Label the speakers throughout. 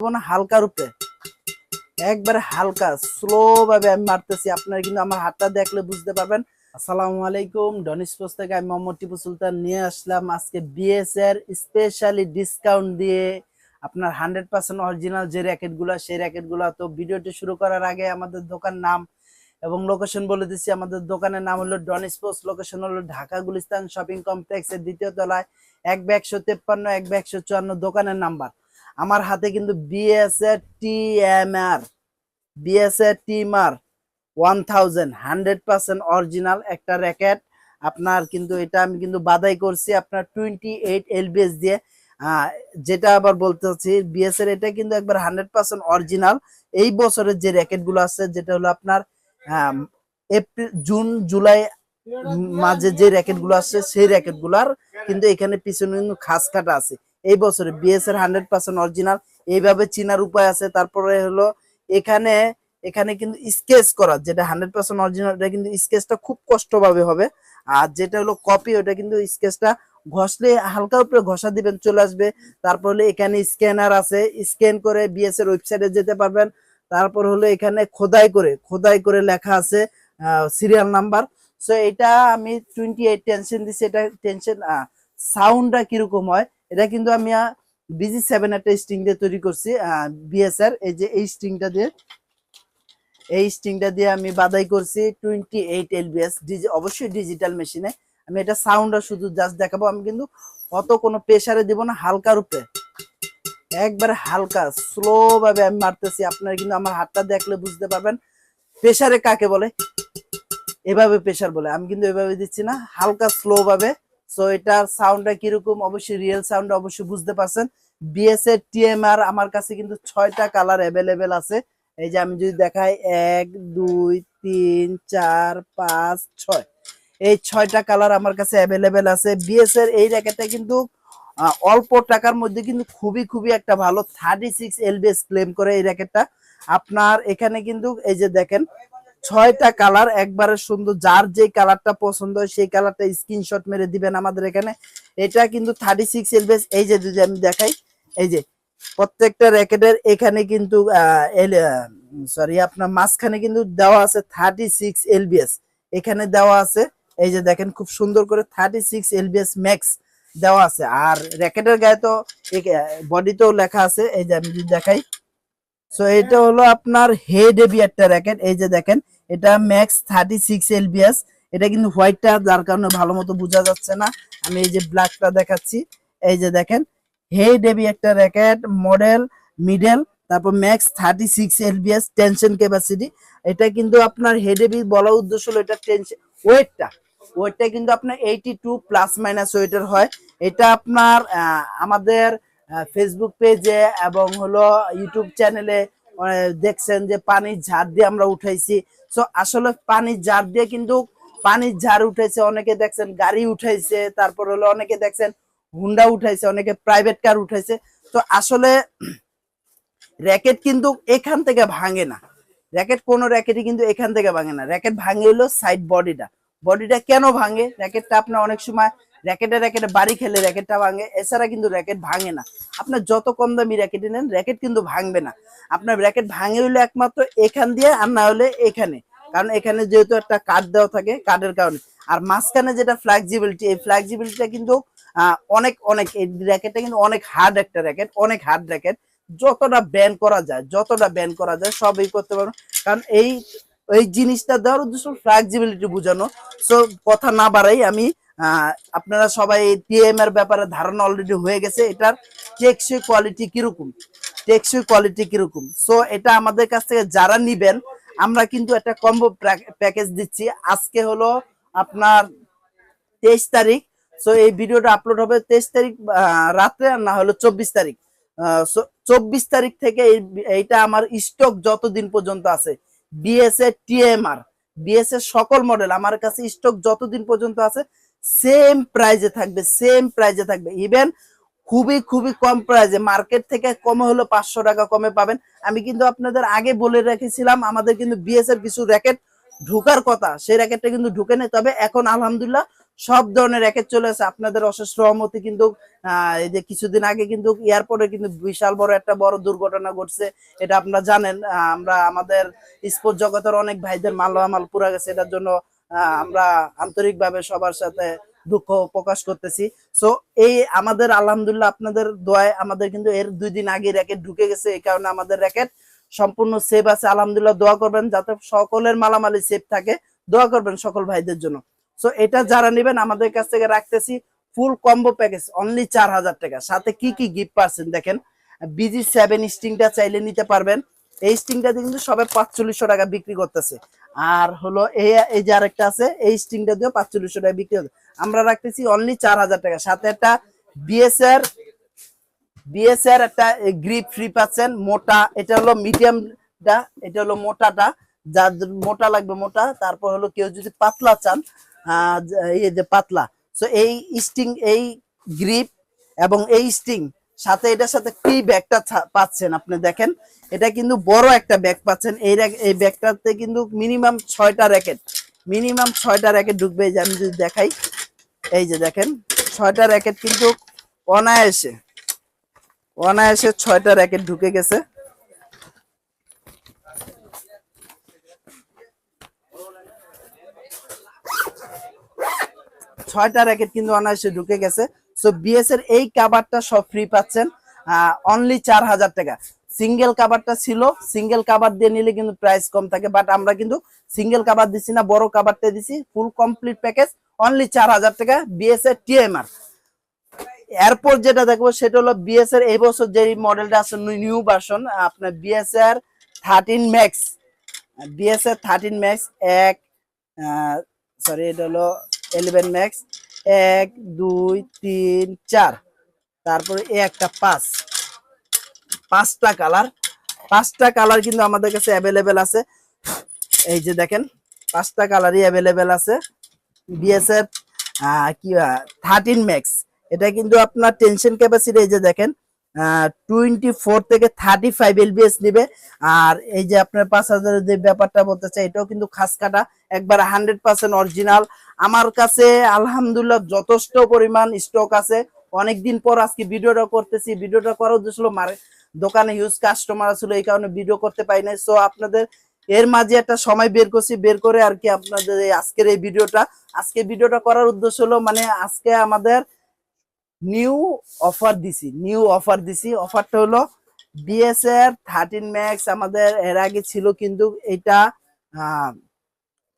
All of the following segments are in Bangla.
Speaker 1: হালকা রূপে একবারে হালকা স্লো ভাবে আমি মারতেছি। আপনারা কিন্তু আমার হাতটা দেখলে বুঝতে পারবেন। আসসালামু আলাইকুম, ডন স্পোর্টস থেকে আমি মোহাম্মদ টিপু সুলতান নিয়ে আসলাম আজকে বিএস এর স্পেশালি ডিসকাউন্ট দিয়ে আপনার 100% অরিজিনাল যে র্যাকেট গুলা সেই র্যাকেট গুলা। তো ভিডিওটি শুরু করার আগে আমাদের দোকান নাম এবং লোকেশন বলে দিচ্ছি। আমাদের দোকানের নাম হলো ডন স্পোর্টস, লোকেশন হলো ঢাকা গুলিস্তান শপিং কমপ্লেক্সের দ্বিতীয় তলায় 1/153 1/154 দোকানের নাম্বার। আমার হাতে কিন্তু বিএসএ টিএমআর, বিএসএ টিমার 100% অরিজিনাল একটা র্যাকেট। আপনার কিন্তু এটা আমি কিন্তু বাদাই করছি আপনার 28 এলবিএস দিয়ে। যেটা আবার বলতে চাচ্ছি বিএস এর এটা কিন্তু একবার 100% অরিজিনাল। এই বছরের যে র্যাকেট গুলো আছে যেটা হলো আপনার এপ্রিল জুন জুলাই মাঝে যে র্যাকেট গুলো আসছে সেই র্যাকেট গুলার কিন্তু এখানে পিছনে কিন্তু খাস কাটা আছে। এই বছরে বিএস এর 100% অরিজিনাল এইভাবে চিনার উপায় আছে। তারপরে হলো এখানে এখানে কিন্তু স্কেচ করা, যেটা 100% অরিজিনাল এটা কিন্তু স্কেচটা খুব কষ্টভাবে হবে। আর যেটা হলো কপি ওটা কিন্তু স্কেচটা ঘষলে হালকা উপরে ঘষা দিবেন চলে আসবে। তারপর হলো এখানে স্ক্যানার আছে, স্ক্যান করে বিএস এর ওয়েবসাইটে যেতে পারবেন। তারপর হলো এখানে খোদাই করে লেখা আছে সিরিয়াল নাম্বার। সো এটা আমি 28 টেনশন দিছি। এটা টেনশন সাউন্ডটা কিরকম হয় এটা কিন্তু আমি BG7 একটা স্ট্রিং দিয়ে তৈরি করছি বিএস এর। এই যে এই স্ট্রিংটা দিয়ে আমি বাদাই করছি 28 এলবিএস অবশ্যই ডিজিটাল মেশিনে। আমি এটা সাউন্ডটা শুধু জাস্ট দেখাবো। আমি কিন্তু অত কোনো প্রেসারে দিব না, হালকা রূপে একবারে হালকা স্লো ভাবে আমি মারতেছি। আপনারা কিন্তু আমার হাতটা দেখলে বুঝতে পারবেন প্রেসারে কাকে বলে। এভাবে প্রেসার বলে, আমি কিন্তু এভাবে দিচ্ছি না, হালকা স্লো ভাবে। সো এটার সাউন্ডটা কিরকম অবশ্যই রিয়েল সাউন্ড অবশ্যই বুঝতে পারছেন। বিএস এর টিএমআর আমার কাছে কিন্তু 6টা কালার অ্যাভেলেবেল আছে। এই যে আমি যদি দেখাই 1 2 3 4 5 6, এই 6টা কালার আমার কাছে অ্যাভেলেবেল আছে। বিএস এর এই র্যাকেটটা কিন্তু অল্প টাকার মধ্যে কিন্তু খুবই একটা ভালো 36 এলবিএস ক্লেম করে এই র্যাকেটটা। আপনার এখানে কিন্তু এই যে দেখেন 6টা কালার একবারে সুন্দর, যার যে কালারটা পছন্দ হয় সেই কালারটা স্ক্রিনশট মেরে দিবেন আমাদের এখানে। এটা কিন্তু 36 এলবিএস। এই যে যদি আমি দেখাই এই যে প্রত্যেকটা র্যাকেটের এখানে কিন্তু আপনার মাঝখানে কিন্তু দেওয়া আছে 36 এলবিএস এখানে দেওয়া আছে। এই যে দেখেন খুব সুন্দর করে 36 এলবিএস ম্যাক্স দেওয়া আছে। আর র্যাকেটের গায়ে তো বডিতেও লেখা আছে। এই যে আমি যদি দেখাই, সো এটা হলো আপনার হেড হেভি একটা র্যাকেট। এই যে দেখেন এটা ম্যাক্স 36 এলবিএস। এটা কিন্তু হোয়াইটটা যার কারণে ভালো মতো বোঝা যাচ্ছে না, আমি এই যে ব্ল্যাকটা দেখাচ্ছি। এই যে দেখেন হেড হেভি একটা র্যাকেট, মডেল মিডল, তারপর ম্যাক্স 36 এলবিএস টেনশন ক্যাপাসিটি। এটা কিন্তু আপনার হেড হেভি বলার উদ্দেশ্য হলো এটা টেনশন ওয়েটটা কিন্তু আপনার 82 প্লাস মাইনাস ওয়েটের হয়। এটা আপনার আমাদের ফেসবুক পেজে এবং হলো ইউটিউব চ্যানেলে দেখছেন যে পানির ঝাড় দিয়ে আমরা উঠাইছি। সো আসলে পানির ঝাড় দিয়ে কিন্তু পানির ঝাড় উঠাইছে, অনেকে দেখছেন গাড়ি উঠাইছে, তারপর হলো অনেকে দেখছেন হুন্ডা উঠাইছে, অনেকে প্রাইভেট কার উঠাইছে। তো আসলে র্যাকেট কিন্তু এখান থেকে ভাঙে না, কোনো র্যাকেটই কিন্তু এখান থেকে ভাঙে না। র্যাকেট ভাঙে হলো সাইড বডিটা কেন ভাঙে? র্যাকেটটা আপনার অনেক সময় র্যাকেটে বাড়ি খেলে র্যাকেটটা ভাঙে, এছাড়া কিন্তু র্যাকেট ভাঙে না। আপনার যত কম দামি র্যাকেট নেন র্যাকেট কিন্তু ভাঙবে না। আপনার র্যাকেট ভাঙে হইলে একমাত্র এখান দিয়ে, আর না হলে এখানে, কারণ এখানে যেহেতু একটা কার্ড দেওয়া থাকে কার্ডের কারণে। আর মাঝখানে যেটা ফ্লেক্সিবিলিটি, এই ফ্লেক্সিবিলিটিটা কিন্তু অনেক এই র্যাকেটটা কিন্তু অনেক হার্ড একটা র্যাকেট, অনেক হার্ড র্যাকেট। যতটা ব্যান করা যায় সবই করতে পারবেন, কারণ এই জিনিসটা দেওয়ার উদ্দেশ্য ফ্লেক্সিবিলিটি বোঝানো। সো কথা না বাড়াই আমি আপনারা সবাই টিএম এর ব্যাপারে ধারণা অলরেডি হয়ে গেছে এটার টেকসই কোয়ালিটি কিরকম। সো এটা আমাদের কাছ থেকে যারা নিবেন আমরা কিন্তু একটা কম্বো প্যাকেজ দিচ্ছি। আজকে হলো আপনার 23 তারিখ। সো এই ভিডিওটা আপলোড হবে 23 তারিখ রাত্রে, আর না হলো 24 তারিখ। 24 তারিখ থেকে এইটা আমার স্টক যতদিন পর্যন্ত আছে বিএস এর টিএমআর, বিএস এর সকল মডেল আমার কাছে স্টক যতদিন পর্যন্ত আছে সেম প্রাইজে থাকবে। ইভেন খুবই কম প্রাইজে, মার্কেট থেকে কমে হলো 500 টাকা কমে পাবেন। আমি কিন্তু আপনাদের আগে বলে রেখেছিলাম আমাদের কিন্তু বিএস এর কিছু র্যাকেট ঢোকার কথা, সেই র্যাকেটটা কিন্তু ঢুকে নেই। তবে এখন আলহামদুলিল্লাহ সব ধরনের র্যাকেট চলে আসে আপনাদের অশেষ রহমতে। কিন্তু এই যে কিছুদিন আগে কিন্তু এয়ারপোর্টে কিন্তু বিশাল বড় একটা বড় দুর্ঘটনা ঘটছে, এটা আপনারা জানেন। আমরা আমাদের স্পোর্ট জগতের অনেক ভাইদের মালামাল পুরা গেছে, এটার জন্য আমরা আন্তরিকভাবে সবার সাথে দুঃখ প্রকাশ করতেছি। সো এই আমাদের আলহামদুলিল্লাহ আপনাদের দোয়ায় আমাদের কিন্তু এর 2 দিন আগে র্যাকেট ঢুকে গেছে, এই কারণে আমাদের র্যাকেট সম্পূর্ণ সেফ আছে। আলহামদুলিল্লাহ দোয়া করবেন যাতে সকলের মালামালি সেফ থাকে, দোয়া করবেন সকল ভাইদের জন্য। সো এটা যারা নেবেন আমাদের কাছ থেকে রাখতেছি ফুল কম্বো প্যাকেজ অনলি 4000 টাকা। সাথে কি কি গিফট পাচ্ছেন দেখেন, BG7 স্টিংটা চাইলে নিতে পারবেন। এই স্টিংটা কিন্তু সবাই 4500 টাকা বিক্রি করতেছে। আর হলো এই যে আরেকটা আছে, এই স্টিংটা দিয়ে 4500 টাকা বিক্রি হচ্ছে, আমরা রাখতেছি অনলি 4000 টাকা। সাথে একটা বিএসআর একটা গ্রিপ ফ্রি পাচ্ছেন মোটা, এটা হলো মিডিয়ামটা, এটা হলো মোটাটা, যার মোটা লাগবে মোটা। তারপর হলো কেউ যদি পাতলা চান, এই যে পাতলা। সো এই স্টিং, এই গ্রিপ এবং এই স্টিং সাথে এটার সাথে কি ব্যাগটা পাচ্ছেন আপনি দেখেন, এটা কিন্তু বড় একটা ব্যাগ পাচ্ছেন। এই ব্যাগটাতে কিন্তু মিনিমাম 6টা র্যাকেট, ঢুকবে। এই যে আমি যদি দেখাই, এই যে দেখেন 6টা র্যাকেট কিন্তু অনায়াসে 6টা র্যাকেট ঢুকে গেছে। ছয়টা র্যাকেট কিন্তু অনায়াসে ঢুকে গেছে। সো বিএস এর এই কাভারটা সব ফ্রি পাচ্ছেন অনলি 4000 টাকা। সিঙ্গেল কাভারটা ছিল, সিঙ্গেল কাভার দিয়ে নিলে কিন্তু প্রাইস কম থাকে, বাট আমরা কিন্তু সিঙ্গেল কাভার দিচ্ছি না, বড় কাভারটা দিছি ফুল কমপ্লিট প্যাকেজ অনলি 4000 টাকা বিএস এর টিএমআর। এরপর যেটা দেখবো সেটা হলো বিএস এর এই বছর যে মডেলটা আছে নিউ ভার্সন, আপনার বিএস এর 13 ম্যাক্স, এক সরি এটা হলো 11 ম্যাক্স 1 2 3 4, তারপরে একটা 5টা কালার কিন্তু আমাদের কাছে অ্যাভেলেবেল আছে। এই যে দেখেন 5টা কালারই অ্যাভেলেবেল আছে। বিএসএফ কি 13 ম্যাক্স, এটা কিন্তু আপনার টেনশন ক্যাপাসিটি এই যে দেখেন 24 থেকে 35 এলবিএস নিবে। আর এই যে আপনার 5000 যে ব্যাপারটা বলতে চাই, এটাও কিন্তু খাস কাটা একবার 100% অরিজিনাল। আমার কাছে আলহামদুলিল্লাহ যথেষ্ট পরিমাণ স্টক আছে। অনেকদিন পর আজকে ভিডিওটা করতেছি, ভিডিওটা করার উদ্দেশ্য হলো দোকানে হিউজ কাস্টমার ছিল, এই কারণে ভিডিও করতে পারি নাই। সো আপনাদের এর মাঝে একটা সময় বের করে আর কি আপনাদের আজকের এই ভিডিওটা করার উদ্দেশ্য হলো মানে আজকে আমাদের নিউ অফার দিছি। অফারটা হলো বিএসআর 13 ম্যাক্স আমাদের এর আগে ছিল কিন্তু এটা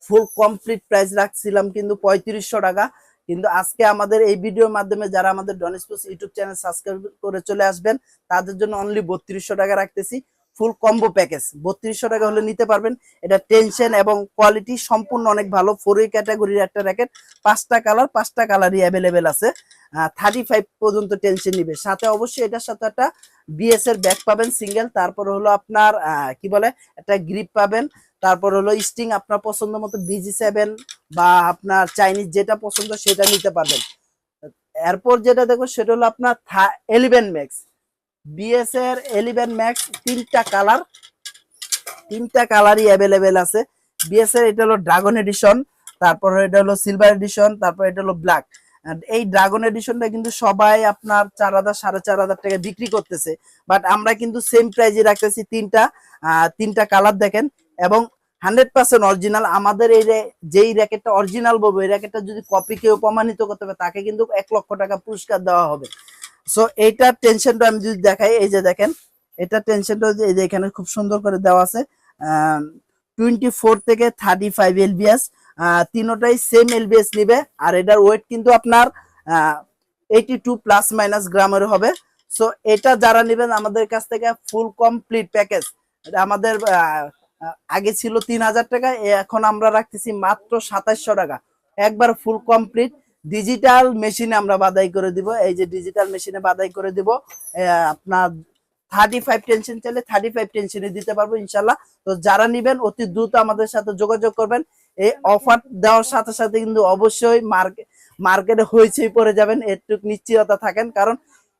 Speaker 1: ফুল কমপ্লিট প্রাইস রাখছিলাম কিন্তু 3500 টাকা। কিন্তু আজকে আমাদের এই ভিডিওর মাধ্যমে যারা আমাদের ডন স্পোর্টস ইউটিউব চ্যানেল সাবস্ক্রাইব করে চলে আসবেন তাদের জন্য অনলি 3200 টাকা রাখতেছি ফুল কম্বো প্যাকেজ। 3200 টাকা হলে নিতে পারবেন। এটা টেনশন এবং কোয়ালিটি সম্পূর্ণ অনেক ভালো। 4A ক্যাটাগরির একটা র্যাকেট, 5টা কালারই অ্যাভেলেবেল আছে। 35 পর্যন্ত টেনশন নিবে। সাথে অবশ্যই এটার সাথে একটা বিএস এর ব্যাগ পাবেন সিঙ্গেল, তারপর হলো আপনার কি বলে একটা গ্রিপ পাবেন, তারপর হলো স্টিং আপনার পছন্দ মতো BG7 বা আপনার চাইনিজ যেটা পছন্দ সেটা নিতে পারবেন। এরপর যেটা দেখো সেটা হলো আপনার 11 ম্যাক্স, বিএস এর 11 ম্যাক্স, 3টা কালারই অ্যাভেলেবেল আছে। বিএস এর এটা হলো ড্রাগন এডিশন, তারপর এটা হলো সিলভার এডিশন, তারপর এটা হলো ব্ল্যাক। এই ড্রাগন এডিশনটা কিন্তু সবাই আপনার 4000 4500 টাকা বিক্রি করতেছে, বাট আমরা কিন্তু সেম প্রাইজে রাখতেছি। তিনটা কালার দেখেন এবং 100% অরিজিনাল। আমাদের এই যেই র্যাকেটটা অরিজিনাল বলবো, এই র্যাকেটটা যদি কপি কেউ প্রমাণিত করতে হবে তাকে কিন্তু 1 লক্ষ টাকা পুরস্কার দেওয়া হবে। সো এইটার টেনশনটা আমি যদি দেখাই, এই যে দেখেন এটা টেনশনটা এই যে এখানে খুব সুন্দর করে দেওয়া আছে 24 থেকে 35 এলবিএস, তিনটাই সেম এলবিএস নিবে। আর এটার ওয়েট কিন্তু আপনার 82 প্লাস মাইনাস গ্রামের হবে। সো এটা যারা নেবেন আমাদের কাছ থেকে ফুল কমপ্লিট প্যাকেজ, আমাদের আগে ছিল 3000 টাকা, এখন আমরা রাখতেছি মাত্র 2700 টাকা, একবার ফুল কমপ্লিট। ডিজিটাল মেশিনে আমরা বাদাই করে দিব, এই যে ডিজিটাল মেশিনে বাদাই করে দিব। আপনার 35 টেনশন চাইলে 35 টেনশনে দিতে পারবো ইনশাল্লাহ। তো যারা নিবেন অতি দ্রুত আমাদের সাথে যোগাযোগ করবেন। এই অফার দেওয়ার সাথে সাথে কিন্তু অবশ্যই মার্কেটে হইচই পড়ে যাবেন, একটু নিশ্চয়তা থাকেন, কারণ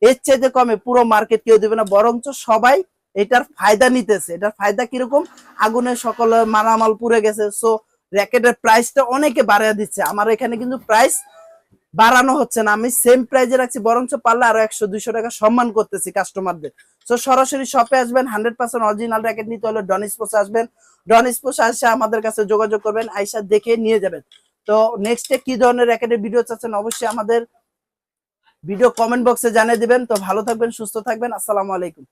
Speaker 1: এর চাইতে কমে পুরো মার্কেট কেউ দিবে না, বরঞ্চ সবাই এটার ফায়দা নিতেছে। এটার ফায়দা কিরকম, আগুনে সকলের মালামাল পুড়ে গেছে, সো র্যাকেটের প্রাইসটা অনেকে বাড়িয়ে দিচ্ছে। আমার এখানে কিন্তু প্রাইস বাড়ানো হচ্ছে না, আমি সেম প্রাইজে রাখছি, বরঞ্চ পারলে আরো 100-200 টাকা সম্মান করতেছি কাস্টমারদের। তো সরাসরি শপে আসবেন, 100% অরিজিনাল র্যাকেট নিতে হলে ডন স্পোর্টস আসবেন, ডন স্পোর্টস আসে আমাদের কাছে যোগাযোগ করবেন, আইসা দেখে নিয়ে যাবেন। তো নেক্সটে কি ধরনের র্যাকেটের ভিডিও চাচ্ছেন অবশ্যই আমাদের ভিডিও কমেন্ট বক্সে জানিয়ে দিবেন। তো ভালো থাকবেন, সুস্থ থাকবেন, আসসালামু আলাইকুম।